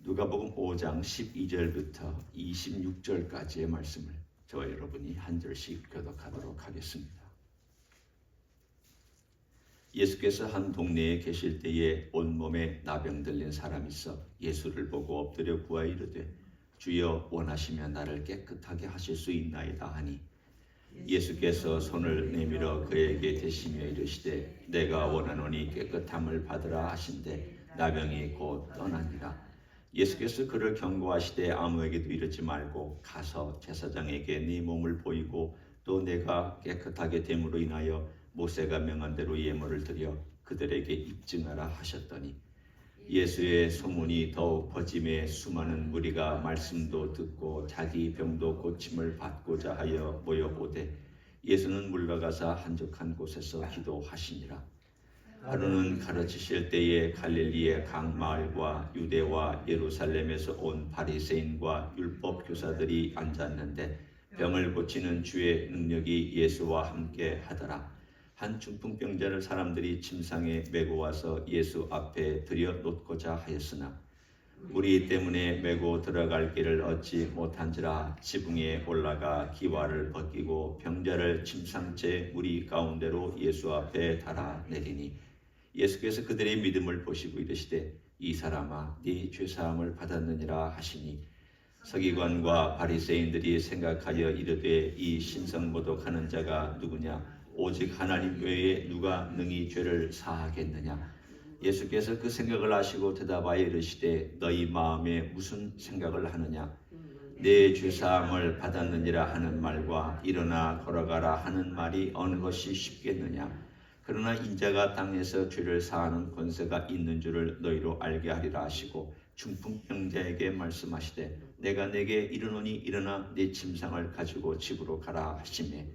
누가복음 5장 12절부터 26절까지의 말씀을 저와 여러분이 한 절씩 교독하도록 하겠습니다. 예수께서 한 동네에 계실 때에 온몸에 나병 들린 사람이 있어 예수를 보고 엎드려 구하여 이르되 주여 원하시면 나를 깨끗하게 하실 수 있나이다 하니 예수께서 손을 내밀어 그에게 대시며 이르시되 내가 원하노니 깨끗함을 받으라 하신대 나병이 곧 떠나니라. 예수께서 그를 경고하시되 아무에게도 이르지 말고 가서 제사장에게 네 몸을 보이고 또 내가 깨끗하게 됨으로 인하여 모세가 명한 대로 예물을 드려 그들에게 입증하라 하셨더니 예수의 소문이 더욱 퍼짐에 수많은 무리가 말씀도 듣고 자기 병도 고침을 받고자 하여 모여오되 예수는 물러가사 한적한 곳에서 기도하시니라. 하루는 가르치실 때에 갈릴리의 각 마을과 유대와 예루살렘에서 온 바리새인과 율법 교사들이 앉았는데 병을 고치는 주의 능력이 예수와 함께 하더라. 한 중풍병자를 사람들이 침상에 메고 와서 예수 앞에 들여놓고자 하였으나 무리 때문에 메고 들어갈 길을 얻지 못한지라 지붕에 올라가 기와를 벗기고 병자를 침상째 무리 가운데로 예수 앞에 달아내리니 예수께서 그들의 믿음을 보시고 이르시되 이 사람아 네 죄사함을 받았느니라 하시니 서기관과 바리새인들이 생각하여 이르되 이 신성모독하는 자가 누구냐 오직 하나님 외에 누가 능히 죄를 사하겠느냐. 예수께서 그 생각을 아시고 대답하여 이르시되 너희 마음에 무슨 생각을 하느냐. 내 죄사함을 받았느니라 하는 말과 일어나 걸어가라 하는 말이 어느 것이 쉽겠느냐. 그러나 인자가 땅에서 죄를 사하는 권세가 있는 줄을 너희로 알게 하리라 하시고 중풍병자에게 말씀하시되 내가 내게 이르노니 일어나 네 침상을 가지고 집으로 가라 하시매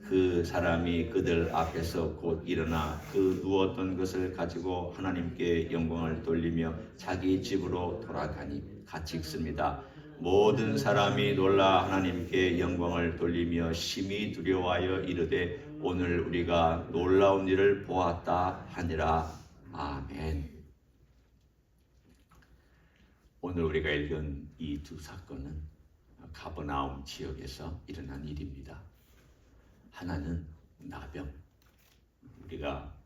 그 사람이 그들 앞에서 곧 일어나 그 누웠던 것을 가지고 하나님께 영광을 돌리며 자기 집으로 돌아가니 같이 읽습니다. 모든 사람이 놀라 하나님께 영광을 돌리며 심히 두려워하여 이르되 오늘 우리가 놀라운 일을 보았다 하니라. 아멘. 오늘 우리가 읽은 이 두 사건은 가버나움 지역에서 일어난 일입니다. 하나는 나병, 우리가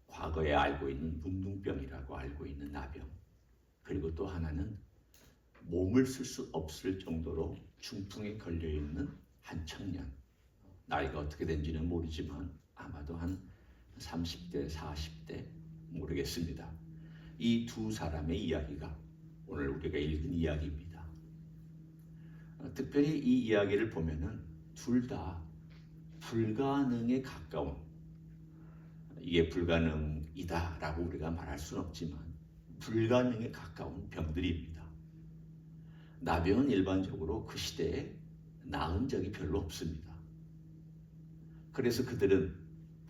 과거에 알고 있는 문둥병이라고 알고 있는 나병, 그리고 또 하나는 몸을 쓸 수 없을 정도로 중풍에 걸려있는 한 청년, 나이가 어떻게 된지는 모르지만 아마도 한 30대, 40대 모르겠습니다. 이 두 사람의 이야기가 오늘 우리가 읽은 이야기입니다. 특별히 이 이야기를 보면은 둘 다 불가능에 가까운, 이게 불가능이다라고 우리가 말할 수는 없지만 불가능에 가까운 병들입니다. 나병은 일반적으로 그 시대에 나은 적이 별로 없습니다. 그래서 그들은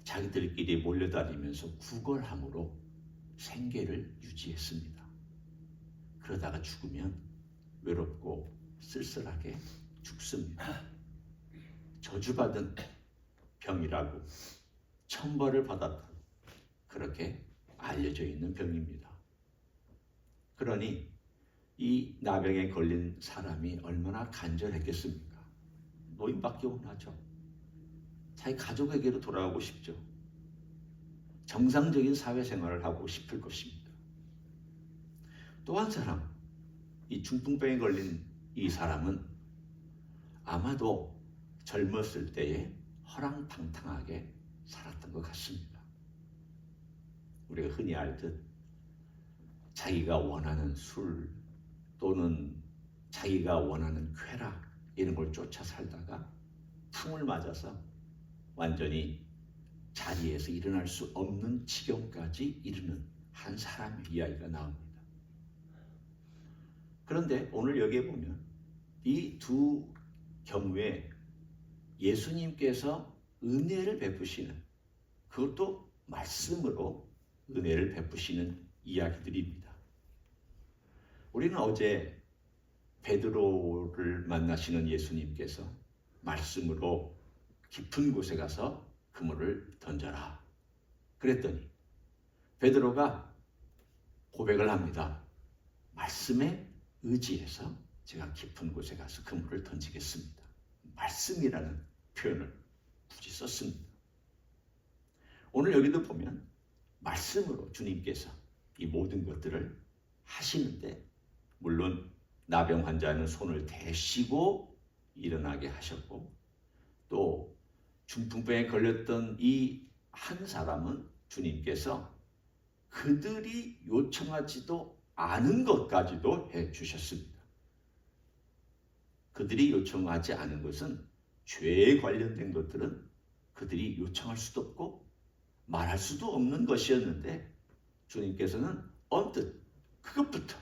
자기들끼리 몰려다니면서 구걸함으로 생계를 유지했습니다. 그러다가 죽으면 외롭고 쓸쓸하게 죽습니다. 저주받은 병이라고 천벌을 받았다고 그렇게 알려져 있는 병입니다. 그러니 이 나병에 걸린 사람이 얼마나 간절했겠습니까? 노인밖에 원하죠. 자기 가족에게로 돌아가고 싶죠. 정상적인 사회생활을 하고 싶을 것입니다. 또 한 사람, 이 중풍병에 걸린 이 사람은 아마도 젊었을 때에 허랑방탕하게 살았던 것 같습니다. 우리가 흔히 알듯 자기가 원하는 술 또는 자기가 원하는 쾌락 이런 걸 쫓아 살다가 풍을 맞아서 완전히 자리에서 일어날 수 없는 지경까지 이르는 한 사람의 이야기가 나옵니다. 그런데 오늘 여기에 보면 이 두 경우에 예수님께서 은혜를 베푸시는, 그것도 말씀으로 은혜를 베푸시는 이야기들입니다. 우리는 어제 베드로를 만나시는 예수님께서 말씀으로 깊은 곳에 가서 그물을 던져라 그랬더니 베드로가 고백을 합니다. 말씀에 의지해서 제가 깊은 곳에 가서 그물을 던지겠습니다. 말씀이라는 표현을 굳이 썼습니다. 오늘 여기도 보면 말씀으로 주님께서 이 모든 것들을 하시는데, 물론 나병 환자는 손을 대시고 일어나게 하셨고, 또 중풍병에 걸렸던 이 한 사람은 주님께서 그들이 요청하지도 않은 것까지도 해주셨습니다. 그들이 요청하지 않은 것은, 죄에 관련된 것들은 그들이 요청할 수도 없고 말할 수도 없는 것이었는데, 주님께서는 언뜻 그것부터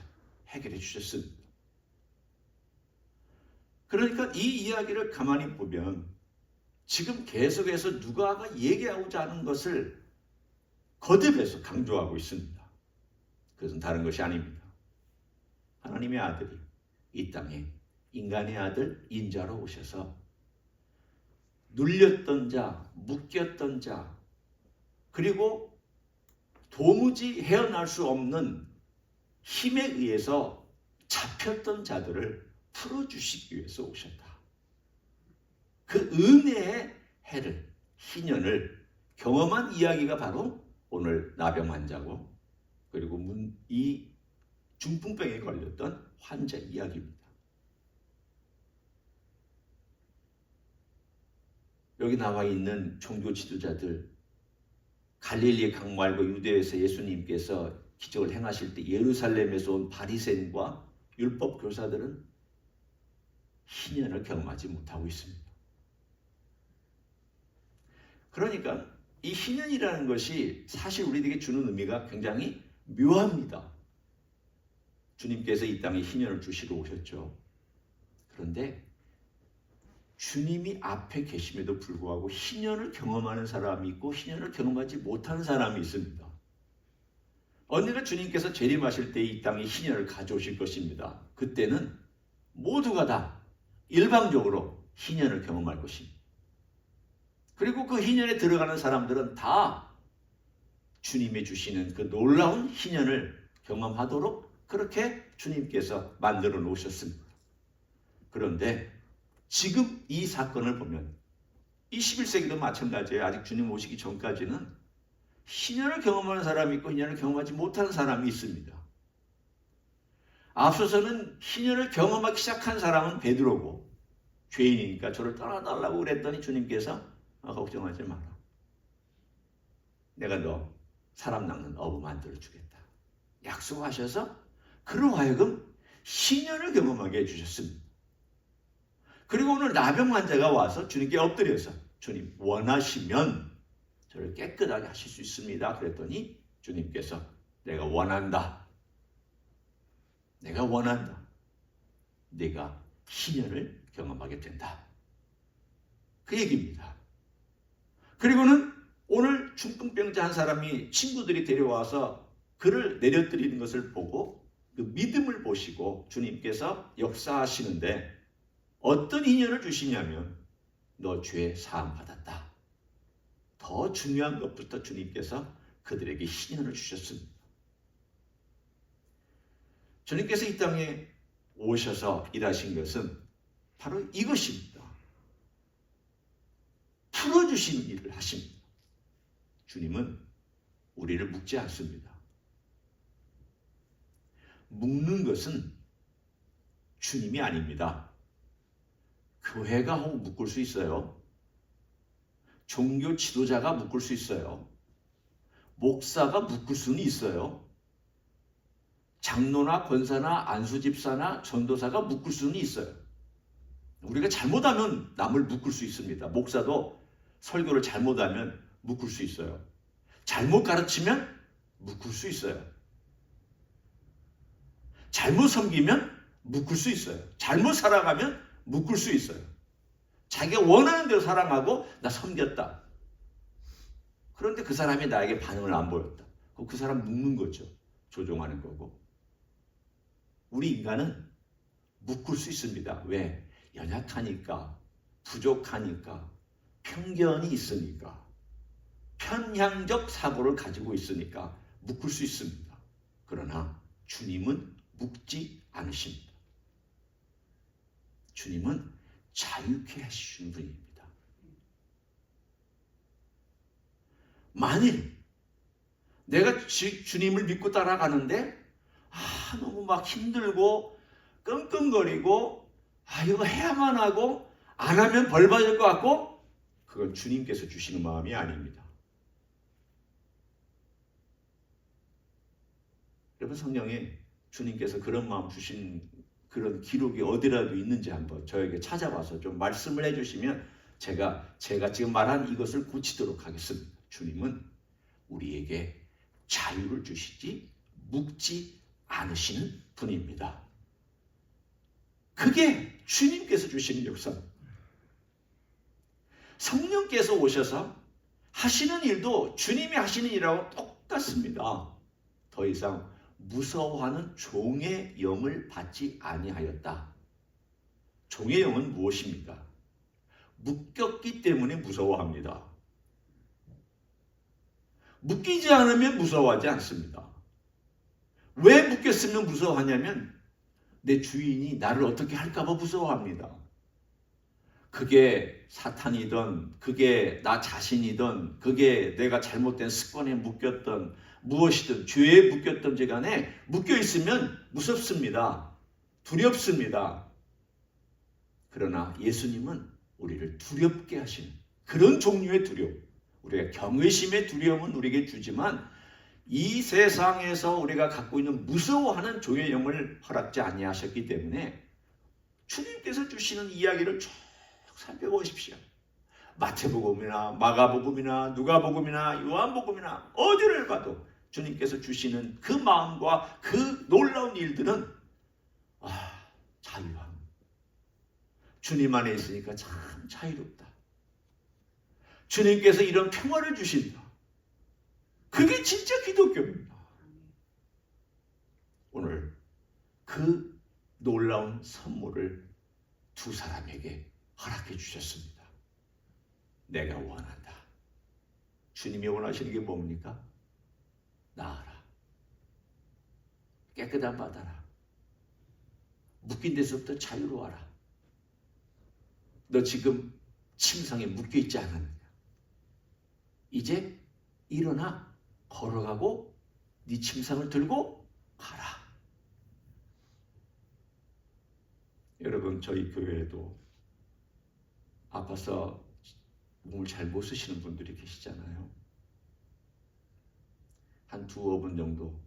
해결해 주셨습니다. 그러니까 이 이야기를 가만히 보면 지금 계속해서 누가가 얘기하고자 하는 것을 거듭해서 강조하고 있습니다. 그것은 다른 것이 아닙니다. 하나님의 아들이 이 땅에 인간의 아들 인자로 오셔서 눌렸던 자, 묶였던 자, 그리고 도무지 헤어날 수 없는 힘에 의해서 잡혔던 자들을 풀어주시기 위해서 오셨다. 그 은혜의 해를, 희년을 경험한 이야기가 바로 오늘 나병 환자고, 그리고 이 중풍병에 걸렸던 환자 이야기입니다. 여기 나와 있는 종교 지도자들, 갈릴리 강 말고 유대에서 예수님께서 기적을 행하실 때 예루살렘에서 온 바리새인과 율법 교사들은 희년을 경험하지 못하고 있습니다. 그러니까 이 희년이라는 것이 사실 우리에게 주는 의미가 굉장히 묘합니다. 주님께서 이 땅에 희년을 주시러 오셨죠. 그런데 주님이 앞에 계심에도 불구하고 희년을 경험하는 사람이 있고 희년을 경험하지 못하는 사람이 있습니다. 언젠가 주님께서 재림하실 때 이 땅에 희년을 가져오실 것입니다. 그때는 모두가 다 일방적으로 희년을 경험할 것입니다. 그리고 그 희년에 들어가는 사람들은 다 주님이 주시는 그 놀라운 희년을 경험하도록 그렇게 주님께서 만들어 놓으셨습니다. 그런데 지금 이 사건을 보면 21세기도 마찬가지예요. 아직 주님 오시기 전까지는 희년을 경험하는 사람이 있고 희년을 경험하지 못하는 사람이 있습니다. 앞서서는 희년을 경험하기 시작한 사람은 베드로고, 죄인이니까 저를 떠나달라고 그랬더니 주님께서 걱정하지 마라. 내가 너 사람 낚는 어부 만들어 주겠다. 약속하셔서 그로 하여금 희년을 경험하게 해주셨습니다. 그리고 오늘 나병 환자가 와서 주님께 엎드려서 주님 원하시면 저를 깨끗하게 하실 수 있습니다. 그랬더니 주님께서 내가 원한다. 내가 원한다. 네가 희년을 경험하게 된다. 그 얘기입니다. 그리고는 오늘 중풍병자 한 사람이 친구들이 데려와서 그를 내려드리는 것을 보고 그 믿음을 보시고 주님께서 역사하시는데 어떤 희년을 주시냐면 너 죄 사함 받았다. 더 중요한 것부터 주님께서 그들에게 희년을 주셨습니다. 주님께서 이 땅에 오셔서 일하신 것은 바로 이것입니다. 풀어주시는 일을 하십니다. 주님은 우리를 묶지 않습니다. 묶는 것은 주님이 아닙니다. 교회가 묶을 수 있어요. 종교 지도자가 묶을 수 있어요. 목사가 묶을 수는 있어요. 장로나 권사나 안수집사나 전도사가 묶을 수는 있어요. 우리가 잘못하면 남을 묶을 수 있습니다. 목사도 설교를 잘못하면 묶을 수 있어요. 잘못 가르치면 묶을 수 있어요. 잘못 섬기면 묶을 수 있어요. 잘못 살아가면 묶을 수 있어요. 자기가 원하는 대로 살아가고 나 섬겼다. 그런데 그 사람이 나에게 반응을 안 보였다. 그럼 그 사람 묶는 거죠. 조종하는 거고. 우리 인간은 묶을 수 있습니다. 왜? 연약하니까, 부족하니까, 편견이 있으니까, 편향적 사고를 가지고 있으니까 묶을 수 있습니다. 그러나 주님은 묶지 않으십니다. 주님은 자유케 하시는 분입니다. 만일 내가 주님을 믿고 따라가는데 너무 막 힘들고 끙끙거리고 이거 해야만 하고 안 하면 벌 받을 것 같고, 그건 주님께서 주시는 마음이 아닙니다. 여러분, 성경에 주님께서 그런 마음 주신 그런 기록이 어디라도 있는지 한번 저에게 찾아와서 좀 말씀을 해주시면 제가 지금 말한 이것을 고치도록 하겠습니다. 주님은 우리에게 자유를 주시지 묶지 않으시는 분입니다. 그게 주님께서 주시는 역사입니다. 성령께서 오셔서 하시는 일도 주님이 하시는 일하고 똑같습니다. 더 이상 무서워하는 종의 영을 받지 아니하였다. 종의 영은 무엇입니까? 묶였기 때문에 무서워합니다. 묶이지 않으면 무서워하지 않습니다. 왜 묶였으면 무서워하냐면 내 주인이 나를 어떻게 할까 봐 무서워합니다. 그게 사탄이든 그게 나 자신이든 그게 내가 잘못된 습관에 묶였던 무엇이든 죄에 묶였든지 간에 묶여있으면 무섭습니다. 두렵습니다. 그러나 예수님은 우리를 두렵게 하시는 그런 종류의 두려움, 우리가 경외심의 두려움은 우리에게 주지만 이 세상에서 우리가 갖고 있는 무서워하는 종의 영을 허락지 아니하셨기 때문에 주님께서 주시는 이야기를 쭉 살펴보십시오. 마태복음이나 마가복음이나 누가복음이나 요한복음이나 어디를 봐도 주님께서 주시는 그 마음과 그 놀라운 일들은 자유함. 주님 안에 있으니까 참 자유롭다. 주님께서 이런 평화를 주신다. 그게 진짜 기독교입니다. 오늘 그 놀라운 선물을 두 사람에게 허락해 주셨습니다. 내가 원한다. 주님이 원하시는 게 뭡니까? 나아라. 깨끗한 바다라. 묶인 데서부터 자유로워라. 너 지금 침상에 묶여있지 않았느냐? 이제 일어나 걸어가고 네 침상을 들고 가라. 여러분, 저희 교회에도 아파서 몸을 잘 못 쓰시는 분들이 계시잖아요. 한 두어 분 정도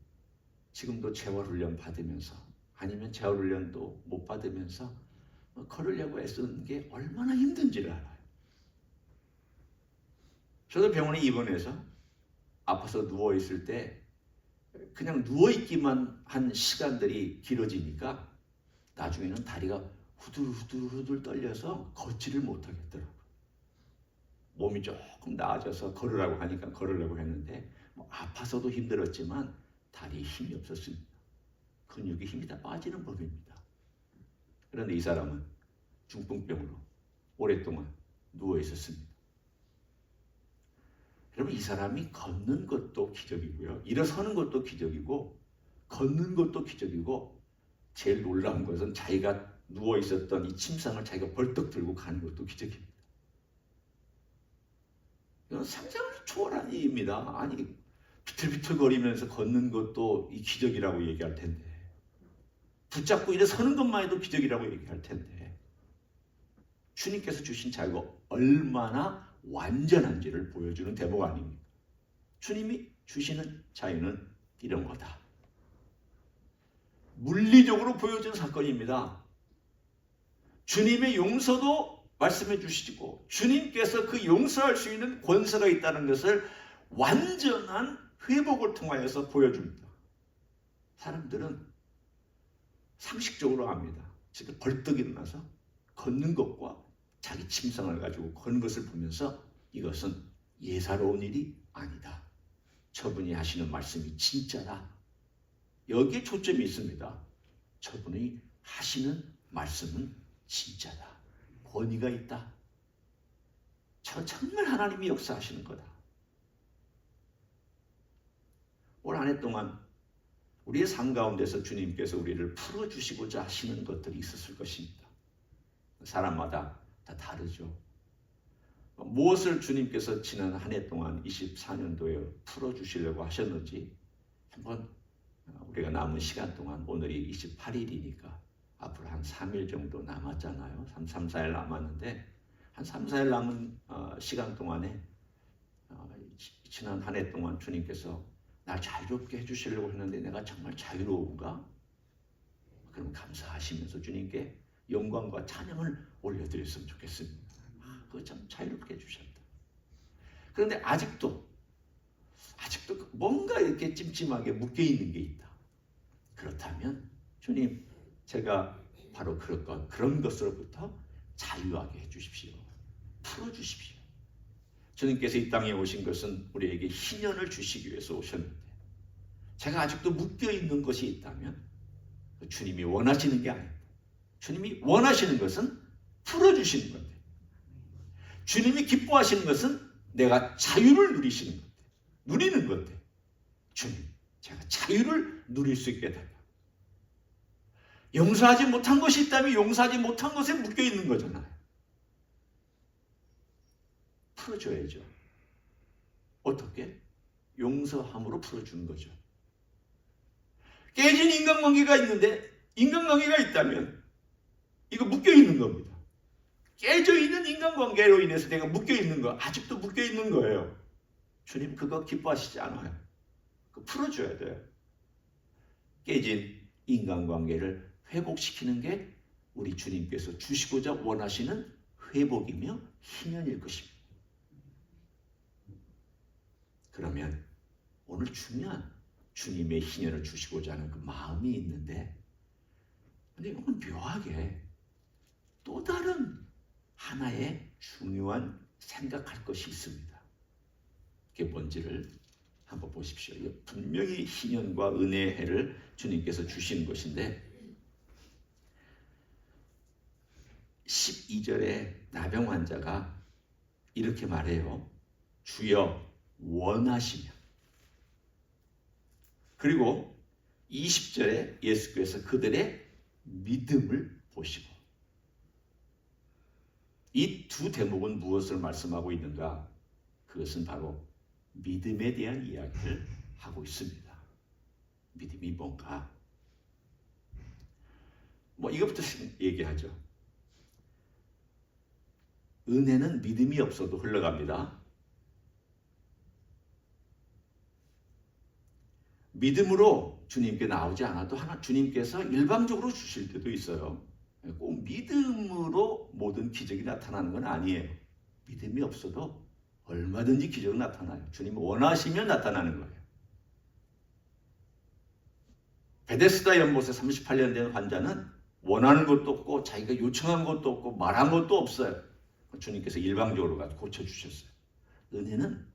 지금도 재활훈련 받으면서 아니면 재활훈련도 못 받으면서 걸으려고 애쓰는 게 얼마나 힘든지를 알아요. 저도 병원에 입원해서 아파서 누워있을 때 그냥 누워있기만 한 시간들이 길어지니까 나중에는 다리가 후들후들 떨려서 걷지를 못하겠더라고요. 몸이 조금 나아져서 걸으라고 하니까 걸으려고 했는데 아파서도 힘들었지만 다리에 힘이 없었습니다. 근육에 힘이 다 빠지는 법입니다. 그런데 이 사람은 중풍병으로 오랫동안 누워 있었습니다. 여러분, 이 사람이 걷는 것도 기적이고요. 일어서는 것도 기적이고 걷는 것도 기적이고 제일 놀라운 것은 자기가 누워 있었던 이 침상을 자기가 벌떡 들고 가는 것도 기적입니다. 이건 상상을 초월한 일입니다. 아니, 비틀비틀거리면서 걷는 것도 이 기적이라고 얘기할 텐데, 붙잡고 일어서는 것만 해도 기적이라고 얘기할 텐데, 주님께서 주신 자유가 얼마나 완전한지를 보여주는 대목 아닙니까? 주님이 주시는 자유는 이런 거다. 물리적으로 보여준 사건입니다. 주님의 용서도 말씀해 주시고 주님께서 그 용서할 수 있는 권세가 있다는 것을 완전한 회복을 통하여서 보여줍니다. 사람들은 상식적으로 압니다. 지금 벌떡 일어나서 걷는 것과 자기 침상을 가지고 걷는 것을 보면서 이것은 예사로운 일이 아니다. 저분이 하시는 말씀이 진짜다. 여기에 초점이 있습니다. 저분이 하시는 말씀은 진짜다. 권위가 있다. 정말 하나님이 역사하시는 거다. 올 한 해 동안 우리의 삶 가운데서 주님께서 우리를 풀어주시고자 하시는 것들이 있었을 것입니다. 사람마다 다 다르죠. 무엇을 주님께서 지난 한 해 동안 24년도에 풀어주시려고 하셨는지 한번 우리가 남은 시간 동안, 오늘이 28일이니까 앞으로 한 3일 정도 남았잖아요. 3, 4일 남았는데 한 3, 4일 남은 시간 동안에 지난 한 해 동안 주님께서 날 자유롭게 해주시려고 했는데 내가 정말 자유로운가? 그럼 감사하시면서 주님께 영광과 찬양을 올려드렸으면 좋겠습니다. 그거 참 자유롭게 해주셨다. 그런데 아직도 뭔가 이렇게 찜찜하게 묶여있는 게 있다. 그렇다면 주님, 제가 바로 그런 것으로부터 자유하게 해주십시오. 풀어주십시오. 주님께서 이 땅에 오신 것은 우리에게 희년을 주시기 위해서 오셨는데 제가 아직도 묶여있는 것이 있다면 주님이 원하시는 게 아닙니다. 주님이 원하시는 것은 풀어주시는 건데, 주님이 기뻐하시는 것은 내가 자유를 누리는 건데, 주님, 제가 자유를 누릴 수 있게 달라. 용서하지 못한 것이 있다면 용서하지 못한 것에 묶여있는 거잖아요. 풀어줘야죠. 어떻게? 용서함으로 풀어주는 거죠. 깨진 인간관계가 있는데, 인간관계가 있다면 이거 묶여있는 겁니다. 깨져있는 인간관계로 인해서 내가 묶여있는 거, 아직도 묶여있는 거예요. 주님 그거 기뻐하시지 않아요. 그거 풀어줘야 돼요. 깨진 인간관계를 회복시키는 게 우리 주님께서 주시고자 원하시는 회복이며 희년일 것입니다. 그러면 오늘 중요한 주님의 희년을 주시고자 하는 그 마음이 있는데, 근데 이건 묘하게 또 다른 하나의 중요한 생각할 것이 있습니다. 그게 뭔지를 한번 보십시오. 분명히 희년과 은혜의 해를 주님께서 주시는 것인데 12절에 나병 환자가 이렇게 말해요. 주여 원하시면. 그리고 20절에 예수께서 그들의 믿음을 보시고. 이 두 대목은 무엇을 말씀하고 있는가? 그것은 바로 믿음에 대한 이야기를 하고 있습니다. 믿음이 뭔가? 이것부터 얘기하죠. 은혜는 믿음이 없어도 흘러갑니다. 믿음으로 주님께 나오지 않아도 주님께서 일방적으로 주실 때도 있어요. 꼭 믿음으로 모든 기적이 나타나는 건 아니에요. 믿음이 없어도 얼마든지 기적은 나타나요. 주님이 원하시면 나타나는 거예요. 베데스다 연못에 38년 된 환자는 원하는 것도 없고 자기가 요청한 것도 없고 말한 것도 없어요. 주님께서 일방적으로 고쳐주셨어요. 은혜는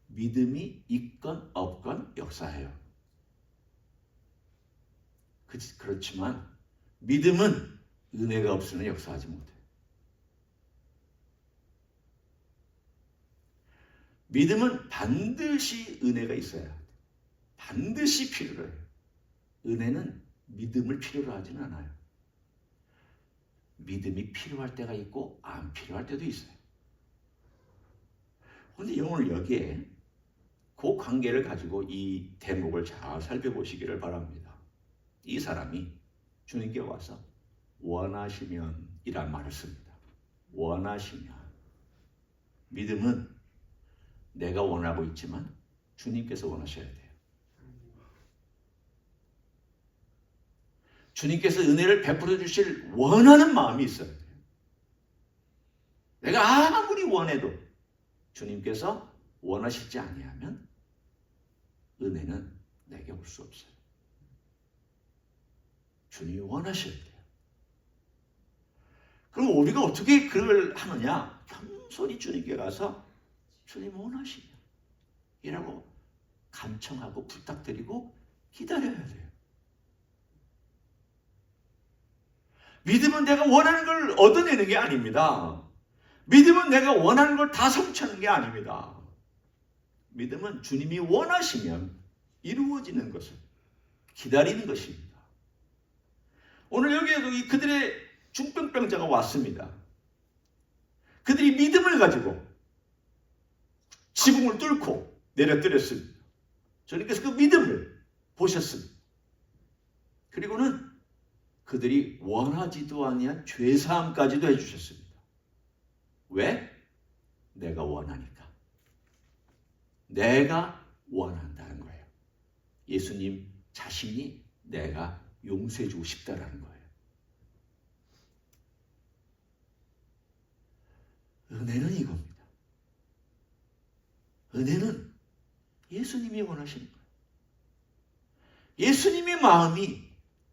믿음이 있건 없건 역사해요. 그렇지만 믿음은 은혜가 없으면 역사하지 못해요. 믿음은 반드시 은혜가 있어야 돼요. 반드시 필요로 해요. 은혜는 믿음을 필요로 하지는 않아요. 믿음이 필요할 때가 있고 안 필요할 때도 있어요. 그런데 오늘 여기에 그 관계를 가지고 이 대목을 잘 살펴보시기를 바랍니다. 이 사람이 주님께 와서 원하시면 이란 말을 씁니다. 원하시면. 믿음은 내가 원하고 있지만 주님께서 원하셔야 돼요. 주님께서 은혜를 베풀어 주실 원하는 마음이 있어야 돼요. 내가 아무리 원해도 주님께서 원하시지 아니하면 은혜는 내게 올 수 없어요. 주님이 원하셔야 돼요. 그럼 우리가 어떻게 그걸 하느냐? 겸손히 주님께 가서 주님 원하시면 이라고 간청하고 부탁드리고 기다려야 돼요. 믿음은 내가 원하는 걸 얻어내는 게 아닙니다. 믿음은 내가 원하는 걸 다 성취하는 게 아닙니다. 믿음은 주님이 원하시면 이루어지는 것을 기다리는 것입니다. 오늘 여기에도 그들의 중병병자가 왔습니다. 그들이 믿음을 가지고 지붕을 뚫고 내려뜨렸습니다. 주님께서 그 믿음을 보셨습니다. 그리고는 그들이 원하지도 아니한 죄사함까지도 해주셨습니다. 왜? 내가 원하니까. 내가 원한다는 거예요. 예수님 자신이 내가 용서해주고 싶다라는 거예요. 은혜는 이겁니다. 은혜는 예수님이 원하시는 거예요. 예수님의 마음이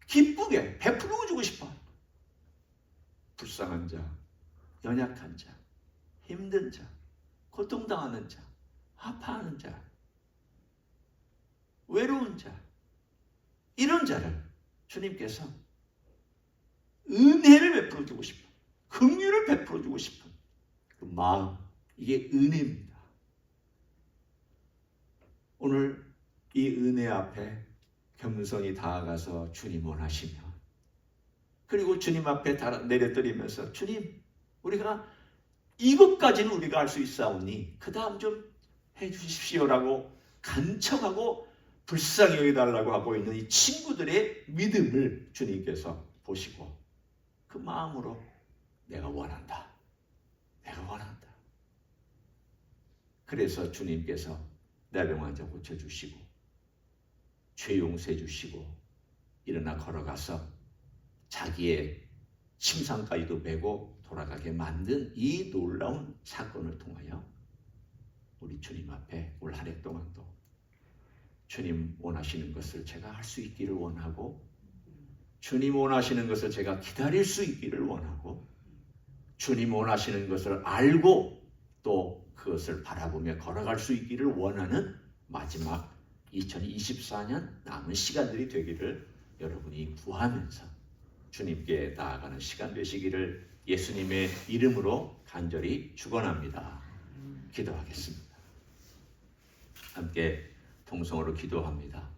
기쁘게 베풀어 주고 싶어요. 불쌍한 자, 연약한 자, 힘든 자, 고통당하는 자, 아파하는 자, 외로운 자, 이런 자를 주님께서 은혜를 베풀어 주고 싶어요. 긍휼을 베풀어 주고 싶은 그 마음, 이게 은혜입니다. 오늘 이 은혜 앞에 겸손히 다가가서 주님 원하시며, 그리고 주님 앞에 내려드리면서 주님, 우리가 이것까지는 우리가 할 수 있사오니 그 다음 좀 해주십시오라고 간청하고 불쌍히 여겨달라고 하고 있는 이 친구들의 믿음을 주님께서 보시고 그 마음으로 내가 원한다. 내가 원한다. 그래서 주님께서 나병 환자 고쳐주시고 죄 용서해 주시고 일어나 걸어가서 자기의 침상까지도 메고 돌아가게 만든 이 놀라운 사건을 통하여 우리 주님 앞에 올 한 해 동안도 주님 원하시는 것을 제가 할 수 있기를 원하고, 주님 원하시는 것을 제가 기다릴 수 있기를 원하고, 주님 원하시는 것을 알고 또 그것을 바라보며 걸어갈 수 있기를 원하는 마지막 2024년 남은 시간들이 되기를 여러분이 구하면서 주님께 나아가는 시간 되시기를 예수님의 이름으로 간절히 축원합니다. 기도하겠습니다. 함께 통성으로 기도합니다.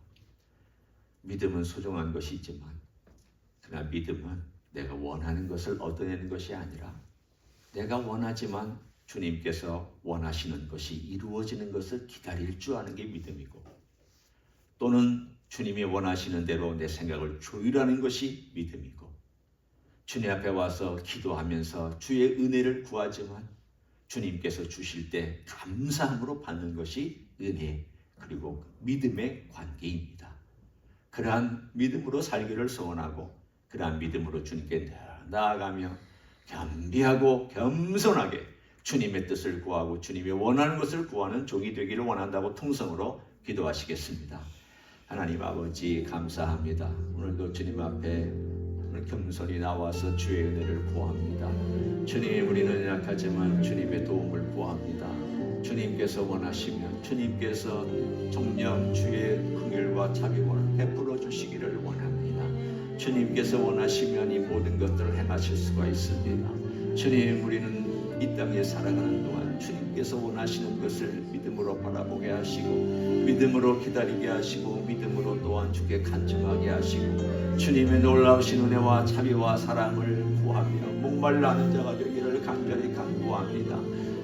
믿음은 소중한 것이 있지만 그러나 믿음은 내가 원하는 것을 얻어내는 것이 아니라 내가 원하지만 주님께서 원하시는 것이 이루어지는 것을 기다릴 줄 아는 게 믿음이고, 또는 주님이 원하시는 대로 내 생각을 조율하는 것이 믿음이고, 주님 앞에 와서 기도하면서 주의 은혜를 구하지만 주님께서 주실 때 감사함으로 받는 것이 은혜, 그리고 믿음의 관계입니다. 그러한 믿음으로 살기를 소원하고 그러한 믿음으로 주님께 나아가며 겸비하고 겸손하게 주님의 뜻을 구하고 주님이 원하는 것을 구하는 종이 되기를 원한다고 통성으로 기도하시겠습니다. 하나님 아버지, 감사합니다. 오늘도 주님 앞에 겸손히 나와서 주의 은혜를 구합니다. 주님, 우리는 약하지만 주님의 도움을 구합니다. 주님께서 원하시면 주님께서 정녕 주의 긍휼과 자비를 베풀어 주시기를 원합니다. 주님께서 원하시면 이 모든 것들을 행하실 수가 있습니다. 주님, 우리는 이 땅에 살아가는 동안 주님께서 원하시는 것을 믿음으로 바라보게 하시고, 믿음으로 기다리게 하시고, 믿음으로 또한 주께 간증하게 하시고, 주님의 놀라우신 은혜와 자비와 사랑을 구하며 목말라는 자가 되기를 간절히 간구합니다.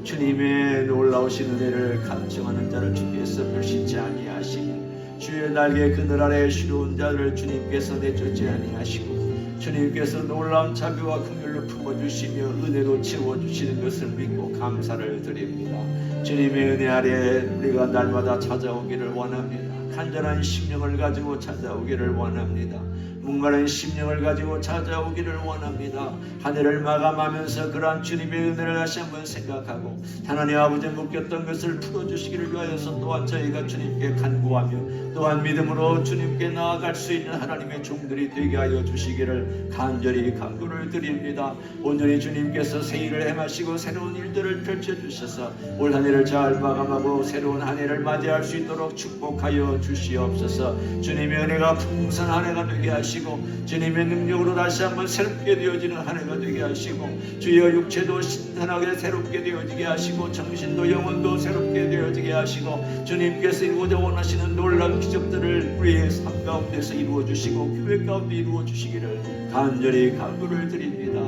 주님의 놀라우신 은혜를 간증하는 자를 주께서 멸시치 아니하시니, 주의 날개 그늘 아래 쉬려온 자를 주님께서 내쫓지 아니하시고, 주님께서 놀라운 자비와 긍휼을 품어주시며 은혜로 채워주시는 것을 믿고 감사를 드립니다. 주님의 은혜 아래 우리가 날마다 찾아오기를 원합니다. 간절한 심령을 가지고 찾아오기를 원합니다. 목마른 심령을 가지고 찾아오기를 원합니다. 한 해를 마감하면서 그러한 주님의 은혜를 다시 한번 생각하고 하나님 아버지 묶였던 것을 풀어주시기를 위하여서 또한 저희가 주님께 간구하며 또한 믿음으로 주님께 나아갈 수 있는 하나님의 종들이 되게 하여 주시기를 간절히 간구를 드립니다. 온전히 주님께서 새 일을 행하시고 새로운 일들을 펼쳐주셔서 올 한 해를 잘 마감하고 새로운 한 해를 맞이할 수 있도록 축복하여 주시옵소서. 주님의 은혜가 풍성한 한 해가 되게 하시고 하시고 주님의 능력으로 다시 한번 새롭게 되어지는 한 해가 되게 하시고 주여 육체도 신선하게 새롭게 되어지게 하시고 정신도 영혼도 새롭게 되어지게 하시고 주님께서 이루고자 원하시는 놀라운 기적들을 우리의 삶 가운데서 이루어 주시고 교회 가운데 이루어 주시기를 간절히 간구를 드립니다.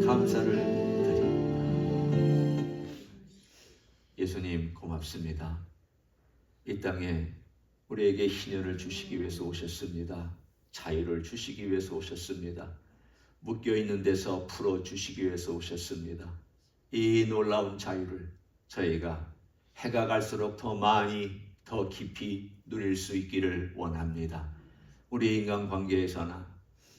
감사를 드립니다. 예수님 고맙습니다. 이 땅에 우리에게 희년을 주시기 위해서 오셨습니다. 자유를 주시기 위해서 오셨습니다. 묶여있는 데서 풀어주시기 위해서 오셨습니다. 이 놀라운 자유를 저희가 해가 갈수록 더 많이 더 깊이 누릴 수 있기를 원합니다. 우리의 인간관계에서나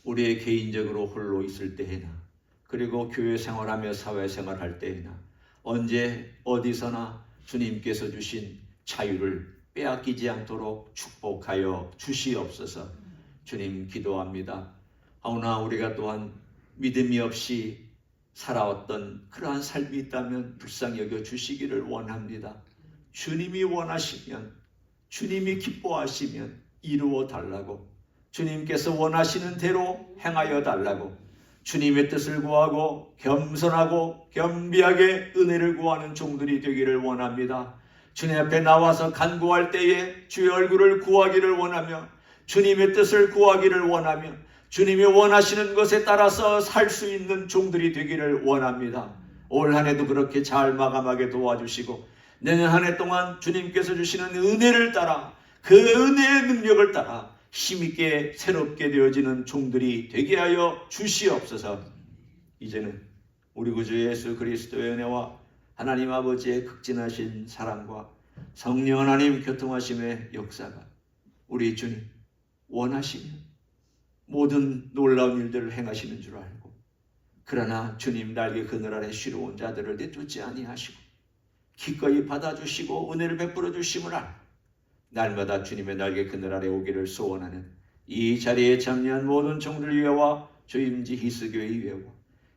우리의 개인적으로 홀로 있을 때에나 그리고 교회 생활하며 사회생활할 때에나 언제 어디서나 주님께서 주신 자유를 빼앗기지 않도록 축복하여 주시옵소서. 주님 기도합니다. 하오나 우리가 또한 믿음이 없이 살아왔던 그러한 삶이 있다면 불쌍히 여겨 주시기를 원합니다. 주님이 원하시면 주님이 기뻐하시면 이루어 달라고 주님께서 원하시는 대로 행하여 달라고 주님의 뜻을 구하고 겸손하고 겸비하게 은혜를 구하는 종들이 되기를 원합니다. 주님 앞에 나와서 간구할 때에 주의 얼굴을 구하기를 원하며 주님의 뜻을 구하기를 원하며 주님이 원하시는 것에 따라서 살 수 있는 종들이 되기를 원합니다. 올 한 해도 그렇게 잘 마감하게 도와주시고 내년 한 해 동안 주님께서 주시는 은혜를 따라 그 은혜의 능력을 따라 힘있게 새롭게 되어지는 종들이 되게 하여 주시옵소서. 이제는 우리 구주 예수 그리스도의 은혜와 하나님 아버지의 극진하신 사랑과 성령 하나님 교통하심의 역사가 우리 주님 원하시면 모든 놀라운 일들을 행하시는 줄 알고 그러나 주님 날개 그늘 아래 쉬러온 자들을 내쫓지 아니하시고 기꺼이 받아주시고 은혜를 베풀어 주심을 알고 날마다 주님의 날개 그늘 아래 오기를 소원하는 이 자리에 참여한 모든 종들 위해와 주임지 히스교회 위해와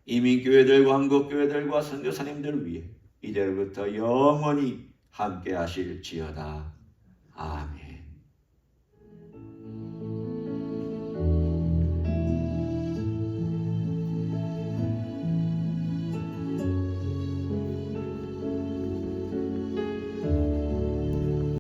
이민교회들과 한국교회들과 선교사님들 위해 이제부터 영원히 함께 하실지어다. 아멘.